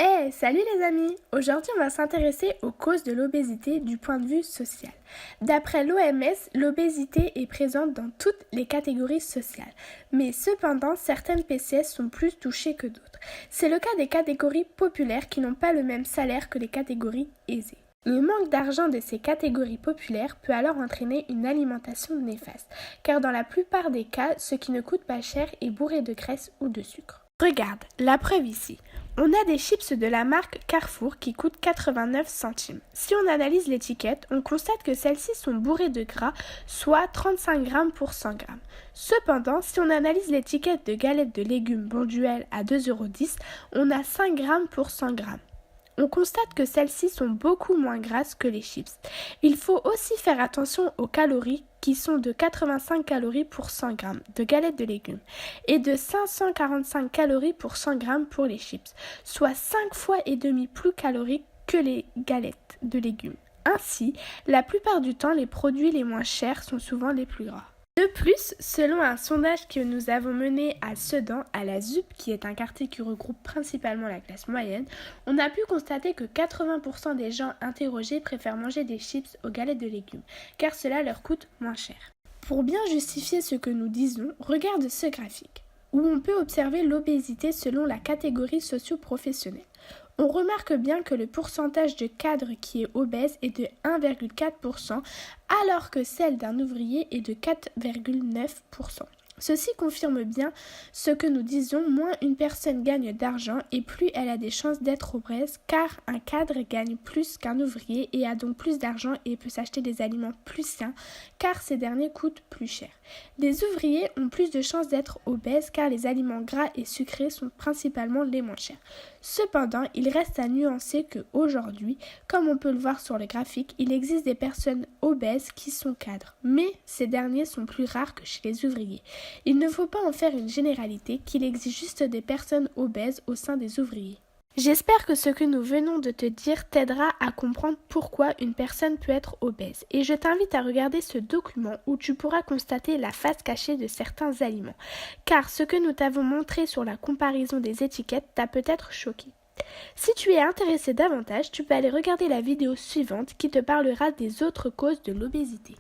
Hey, salut les amis! Aujourd'hui, on va s'intéresser aux causes de l'obésité du point de vue social. D'après l'OMS, l'obésité est présente dans toutes les catégories sociales. Mais cependant, certaines PCS sont plus touchées que d'autres. C'est le cas des catégories populaires qui n'ont pas le même salaire que les catégories aisées. Le manque d'argent de ces catégories populaires peut alors entraîner une alimentation néfaste, car dans la plupart des cas, ce qui ne coûte pas cher est bourré de graisse ou de sucre. Regarde, la preuve ici. On a des chips de la marque Carrefour qui coûtent 89 centimes. Si on analyse l'étiquette, on constate que celles-ci sont bourrées de gras, soit 35 grammes pour 100 grammes. Cependant, si on analyse l'étiquette de galettes de légumes Bonduelle à 2,10 €, on a 5 grammes pour 100 grammes. On constate que celles-ci sont beaucoup moins grasses que les chips. Il faut aussi faire attention aux calories qui sont de 85 calories pour 100 grammes de galettes de légumes et de 545 calories pour 100 grammes pour les chips, soit 5 fois et demi plus caloriques que les galettes de légumes. Ainsi, la plupart du temps, les produits les moins chers sont souvent les plus gras. De plus, selon un sondage que nous avons mené à Sedan, à la ZUP, qui est un quartier qui regroupe principalement la classe moyenne, on a pu constater que 80% des gens interrogés préfèrent manger des chips aux galettes de légumes, car cela leur coûte moins cher. Pour bien justifier ce que nous disons, regarde ce graphique, où on peut observer l'obésité selon la catégorie socio-professionnelle. On remarque bien que le pourcentage de cadres qui est obèse est de 1,4%, alors que celle d'un ouvrier est de 4,9%. Ceci confirme bien ce que nous disons, moins une personne gagne d'argent et plus elle a des chances d'être obèse, car un cadre gagne plus qu'un ouvrier et a donc plus d'argent et peut s'acheter des aliments plus sains, car ces derniers coûtent plus cher. Les ouvriers ont plus de chances d'être obèses car les aliments gras et sucrés sont principalement les moins chers. Cependant, il reste à nuancer qu'aujourd'hui, comme on peut le voir sur le graphique, il existe des personnes obèses qui sont cadres, mais ces derniers sont plus rares que chez les ouvriers. Il ne faut pas en faire une généralité, qu'il existe juste des personnes obèses au sein des ouvriers. J'espère que ce que nous venons de te dire t'aidera à comprendre pourquoi une personne peut être obèse. Et je t'invite à regarder ce document où tu pourras constater la face cachée de certains aliments. Car ce que nous t'avons montré sur la comparaison des étiquettes t'a peut-être choqué. Si tu es intéressé davantage, tu peux aller regarder la vidéo suivante qui te parlera des autres causes de l'obésité.